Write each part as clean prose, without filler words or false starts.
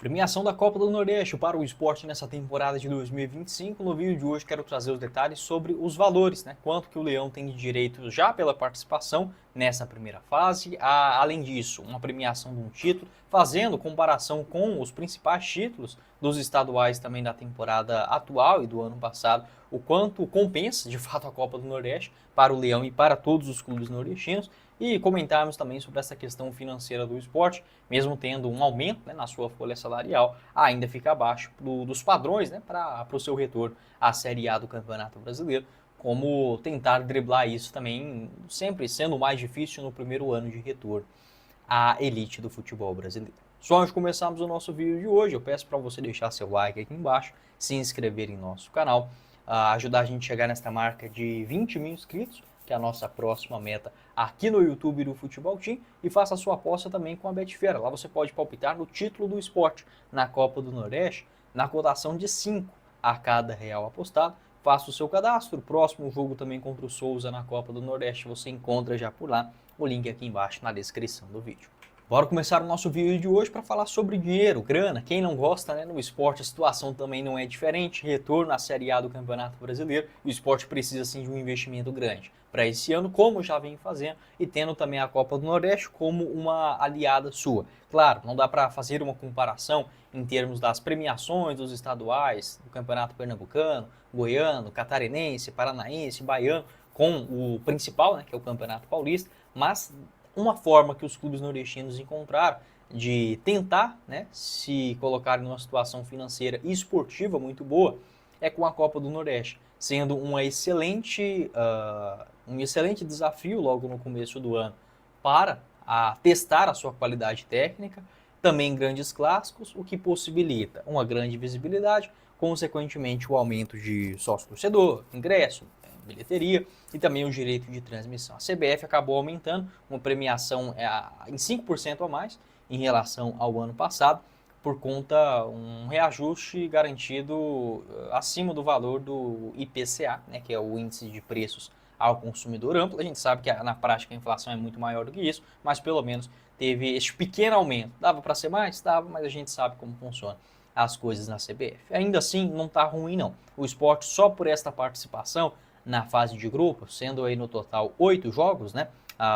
Premiação da Copa do Nordeste para o esporte nessa temporada de 2025. No vídeo de hoje quero trazer os detalhes sobre os valores, né? Quanto que o Leão tem de direito já pela participação nessa primeira fase. Além disso, uma premiação de um título, fazendo comparação com os principais títulos dos estaduais também da temporada atual e do ano passado, o quanto compensa de fato a Copa do Nordeste para o Leão e para todos os clubes nordestinos. E comentarmos também sobre essa questão financeira do esporte, mesmo tendo um aumento, né, na sua folha salarial, ainda fica abaixo dos padrões, né, para o seu retorno à Série A do Campeonato Brasileiro. Como tentar driblar isso também, sempre sendo mais difícil no primeiro ano de retorno à elite do futebol brasileiro. Só antes de começarmos o nosso vídeo de hoje, eu peço para você deixar seu like aqui embaixo, se inscrever em nosso canal, ajudar a gente a chegar nesta marca de 20 mil inscritos, que é a nossa próxima meta aqui no YouTube do Futebol Team, e faça a sua aposta também com a Betfair. Lá você pode palpitar no título do esporte na Copa do Nordeste, na cotação de 5 a cada real apostado. Faça o seu cadastro, o próximo jogo também contra o Souza na Copa do Nordeste você encontra já por lá, o link aqui embaixo na descrição do vídeo. Bora começar o nosso vídeo de hoje para falar sobre dinheiro, grana. Quem não gosta, né? No esporte a situação também não é diferente. Retorno à Série A do Campeonato Brasileiro. O esporte precisa sim de um investimento grande para esse ano, como já vem fazendo, e tendo também a Copa do Nordeste como uma aliada sua. Claro, não dá para fazer uma comparação em termos das premiações dos estaduais, do Campeonato Pernambucano, Goiano, Catarinense, Paranaense, Baiano, com o principal, né, que é o Campeonato Paulista, mas uma forma que os clubes nordestinos encontraram de tentar, né, se colocarem numa situação financeira e esportiva muito boa é com a Copa do Nordeste, sendo um excelente desafio logo no começo do ano para testar a sua qualidade técnica, também grandes clássicos, o que possibilita uma grande visibilidade, consequentemente o aumento de sócio-torcedor, ingresso, bilheteria e também o direito de transmissão. A CBF acabou aumentando uma premiação em 5% a mais em relação ao ano passado, por conta um reajuste garantido acima do valor do IPCA, né, que é o índice de preços ao consumidor amplo. A gente sabe que na prática a inflação é muito maior do que isso, mas pelo menos teve este pequeno aumento. Dava para ser mais? Dava, mas a gente sabe como funciona as coisas na CBF. Ainda assim, não está ruim não. O esporte só por esta participação na fase de grupos, sendo aí no total 8 jogos, né?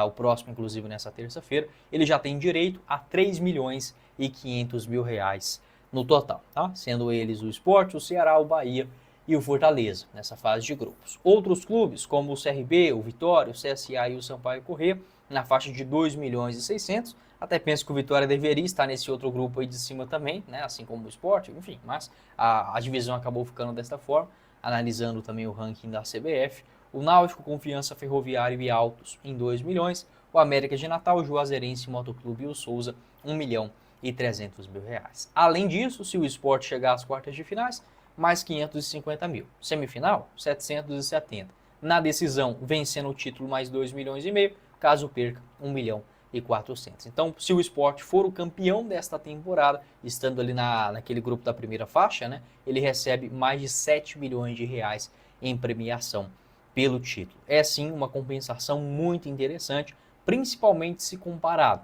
O próximo, inclusive, nessa terça-feira, ele já tem direito a 3 milhões e 500 mil reais no total, tá? Sendo eles o Sport, o Ceará, o Bahia e o Fortaleza, nessa fase de grupos. Outros clubes, como o CRB, o Vitória, o CSA e o Sampaio Corrêa, na faixa de 2 milhões e 600. Até penso que o Vitória deveria estar nesse outro grupo aí de cima também, né? Assim como o Sport, enfim, mas a divisão acabou ficando desta forma. Analisando também o ranking da CBF, o Náutico, Confiança, Ferroviário e Altos em 2 milhões, o América de Natal, o Juazeirense, Motoclube e o Souza 1 milhão e 300 mil reais. Além disso, se o Sport chegar às quartas de finais, mais 550 mil. Semifinal, 770. Na decisão, vencendo o título, mais 2 milhões e meio, caso perca, 1 milhão e 400. Então, se o Sport for o campeão desta temporada, estando ali naquele grupo da primeira faixa, né, ele recebe mais de 7 milhões de reais em premiação pelo título. É sim uma compensação muito interessante, principalmente se comparado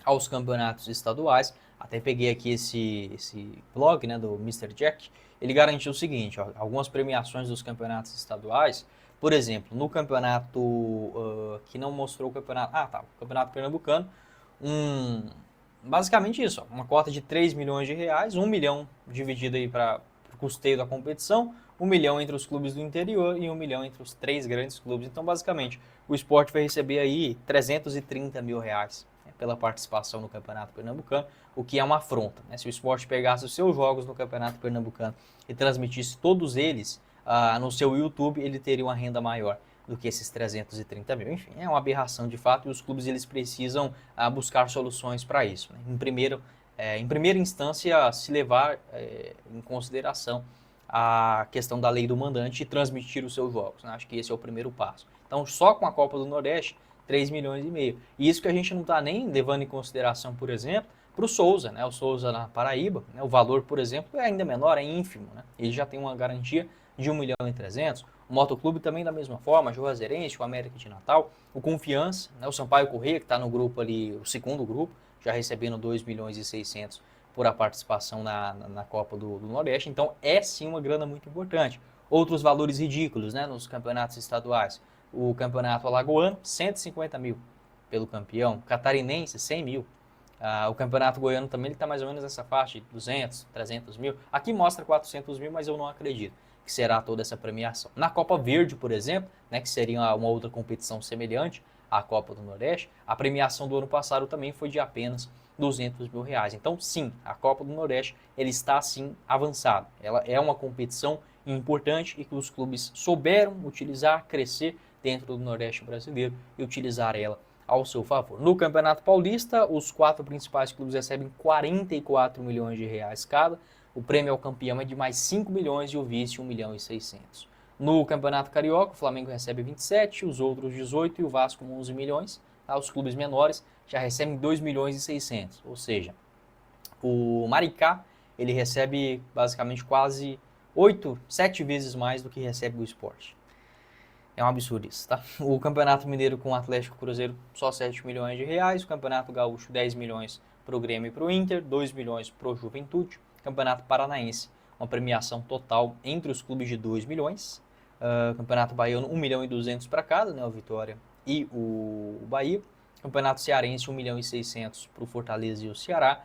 aos campeonatos estaduais. Até peguei aqui esse blog, né, do Mr. Jack. Ele garantiu o seguinte, ó, algumas premiações dos campeonatos estaduais. Por exemplo, no campeonato que não mostrou o campeonato... o campeonato pernambucano. Basicamente isso, ó, uma cota de 3 milhões de reais, 1 milhão dividido aí para o custeio da competição, 1 milhão entre os clubes do interior e 1 milhão entre os 3 grandes clubes. Então, basicamente, o Sport vai receber aí 330 mil reais, né, pela participação no Campeonato Pernambucano, o que é uma afronta, né? Se o Sport pegasse os seus jogos no Campeonato Pernambucano e transmitisse todos eles no seu YouTube, ele teria uma renda maior do que esses 330 mil. Enfim, é uma aberração de fato e os clubes eles precisam buscar soluções para isso, né? Em primeira instância, se levar em consideração a questão da lei do mandante e transmitir os seus jogos, né? Acho que esse é o primeiro passo. Então, só com a Copa do Nordeste, 3 milhões e meio. E isso que a gente não está nem levando em consideração, por exemplo, para o Souza, né? O Souza na Paraíba, né? O valor, por exemplo, é ainda menor, é ínfimo, né? Ele já tem uma garantia de 1 milhão e 300. O Motoclube também da mesma forma, Juazeirense, o América de Natal, o Confiança, né? O Sampaio Corrêa, que está no grupo ali, o segundo grupo, já recebendo 2 milhões e 600 por a participação na Copa do Nordeste, então é sim uma grana muito importante. Outros valores ridículos, né, nos campeonatos estaduais. O campeonato alagoano, 150 mil pelo campeão. O catarinense, 100 mil. O campeonato goiano também está mais ou menos nessa faixa de 200, 300 mil. Aqui mostra 400 mil, mas eu não acredito que será toda essa premiação. Na Copa Verde, por exemplo, né, que seria uma outra competição semelhante à Copa do Nordeste, a premiação do ano passado também foi de apenas 200 mil reais. Então, sim, a Copa do Nordeste ele está, sim, avançada. Ela é uma competição importante e que os clubes souberam utilizar, crescer dentro do Nordeste brasileiro e utilizar ela ao seu favor. No Campeonato Paulista, os 4 principais clubes recebem 44 milhões de reais cada. O prêmio ao campeão é de mais 5 milhões e o vice 1 milhão e 600. No Campeonato Carioca, o Flamengo recebe 27, os outros 18 e o Vasco 11 milhões. Os clubes menores já recebem 2 milhões e 600. Ou seja, o Maricá ele recebe basicamente quase 7 vezes mais do que recebe o Sport. É um absurdo isso, tá? O Campeonato Mineiro com o Atlético Cruzeiro só 7 milhões de reais. O Campeonato Gaúcho 10 milhões para o Grêmio e para o Inter, 2 milhões para o Juventude. Campeonato Paranaense, uma premiação total entre os clubes de 2 milhões. Campeonato Baiano 1 milhão e 200 para cada, né? O Vitória e o Bahia. Campeonato Cearense 1 milhão e 600 para o Fortaleza e o Ceará.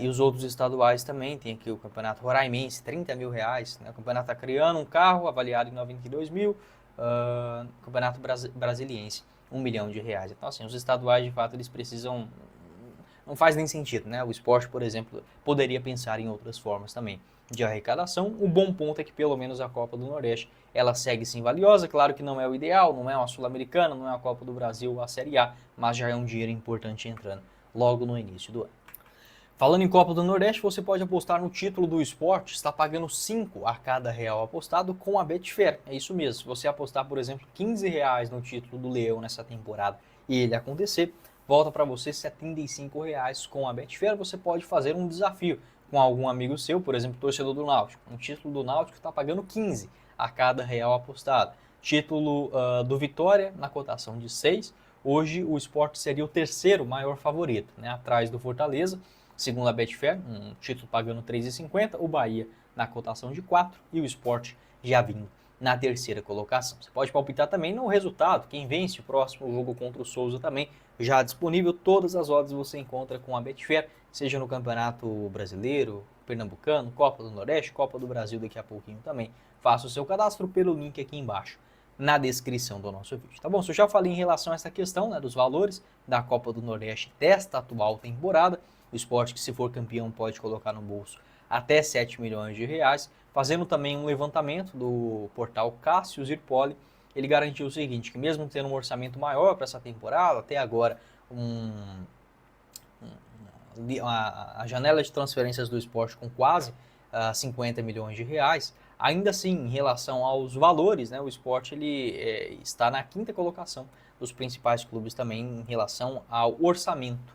E os outros estaduais também, tem aqui o Campeonato Roraimense, 30 mil reais. Né? O Campeonato Acreano, um carro avaliado em 92 mil. Campeonato Brasiliense, 1 milhão de reais. Então, assim, os estaduais, de fato, eles precisam... Não faz nem sentido, né? O esporte, por exemplo, poderia pensar em outras formas também de arrecadação. O bom ponto é que, pelo menos, a Copa do Nordeste, ela segue sim valiosa. Claro que não é o ideal, não é uma Sul-Americana, não é a Copa do Brasil ou a Série A, mas já é um dinheiro importante entrando logo no início do ano. Falando em Copa do Nordeste, você pode apostar no título do esporte, está pagando 5 a cada real apostado com a Betfair. É isso mesmo, se você apostar, por exemplo, 15 reais no título do Leão nessa temporada e ele acontecer, volta para você 75 reais com a Betfair. Você pode fazer um desafio com algum amigo seu, por exemplo, torcedor do Náutico. Um título do Náutico está pagando 15 a cada real apostado. Título do Vitória na cotação de 6. Hoje o esporte seria o terceiro maior favorito, né, atrás do Fortaleza. Segundo a Betfair, um título pagando 3,50, o Bahia na cotação de 4 e o Sport já vindo na terceira colocação. Você pode palpitar também no resultado, quem vence o próximo jogo contra o Souza também, já disponível. Todas as odds você encontra com a Betfair, seja no Campeonato Brasileiro, Pernambucano, Copa do Nordeste, Copa do Brasil daqui a pouquinho também. Faça o seu cadastro pelo link aqui embaixo na descrição do nosso vídeo, tá bom? Se eu já falei em relação a essa questão, né, dos valores da Copa do Nordeste desta atual temporada, o esporte que, se for campeão, pode colocar no bolso até 7 milhões de reais. Fazendo também um levantamento do portal Cássio Zirpoli, ele garantiu o seguinte, que mesmo tendo um orçamento maior para essa temporada, até agora a janela de transferências do esporte com quase 50 milhões de reais, ainda assim, em relação aos valores, né, o esporte ele, está na 5ª colocação dos principais clubes também em relação ao orçamento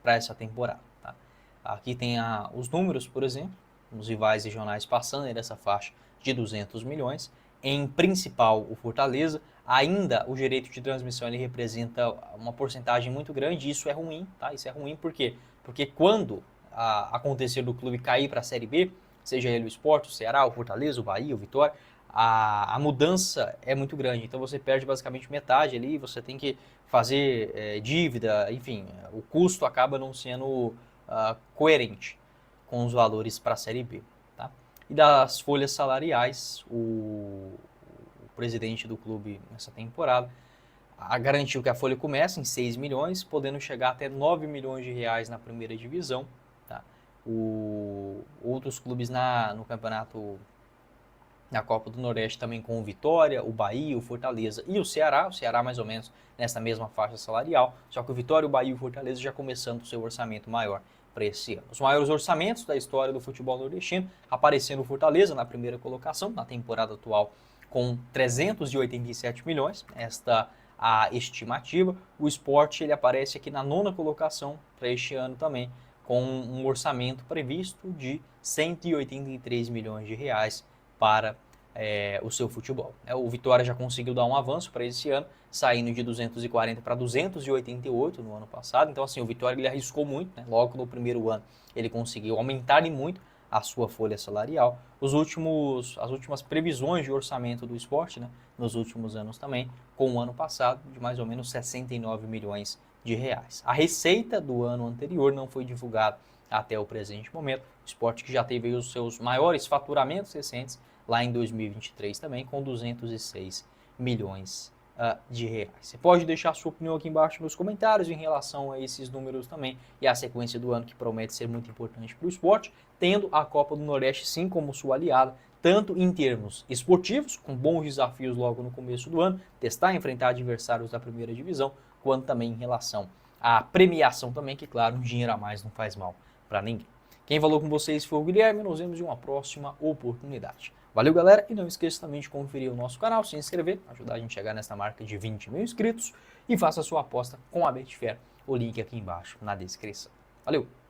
para essa temporada. Tá? Aqui tem os números, por exemplo, os rivais regionais passando dessa faixa de 200 milhões. Em principal, o Fortaleza, ainda o direito de transmissão ele representa uma porcentagem muito grande, e isso é ruim, tá? Isso é ruim por quê? Porque quando acontecer do clube cair para a Série B, seja ele o Sport, o Ceará, o Fortaleza, o Bahia, o Vitória, a mudança é muito grande, então você perde basicamente metade ali, você tem que fazer dívida, enfim, o custo acaba não sendo coerente com os valores para a Série B. Tá? E das folhas salariais, o presidente do clube nessa temporada garantiu que a folha começa em 6 milhões, podendo chegar até 9 milhões de reais na primeira divisão. Tá? Outros clubes no campeonato, na Copa do Nordeste também, com o Vitória, o Bahia, o Fortaleza e o Ceará mais ou menos nessa mesma faixa salarial, só que o Vitória, o Bahia e o Fortaleza já começando o seu orçamento maior para esse ano. Os maiores orçamentos da história do futebol nordestino, aparecendo o Fortaleza na primeira colocação, na temporada atual, com 387 milhões, esta a estimativa. O Sport ele aparece aqui na 9ª colocação para este ano também, com um orçamento previsto de 183 milhões de reais para o seu futebol. O Vitória já conseguiu dar um avanço para esse ano, saindo de 240 para 288 no ano passado. Então, assim, o Vitória ele arriscou muito, né? Logo no primeiro ano ele conseguiu aumentar muito a sua folha salarial. As últimas previsões de orçamento do esporte, né, nos últimos anos também, com o ano passado, de mais ou menos 69 milhões de reais. A receita do ano anterior não foi divulgada até o presente momento. O esporte que já teve os seus maiores faturamentos recentes lá em 2023 também, com 206 milhões de reais. Você pode deixar sua opinião aqui embaixo nos comentários em relação a esses números também e a sequência do ano que promete ser muito importante para o esporte, tendo a Copa do Nordeste sim como sua aliada, tanto em termos esportivos, com bons desafios logo no começo do ano, testar e enfrentar adversários da primeira divisão, quanto também em relação à premiação também, que claro, um dinheiro a mais não faz mal para ninguém. Quem falou com vocês foi o Guilherme, nos vemos em uma próxima oportunidade. Valeu, galera, e não esqueça também de conferir o nosso canal, se inscrever, ajudar a gente a chegar nessa marca de 20 mil inscritos e faça a sua aposta com a Betfair. O link aqui embaixo na descrição. Valeu!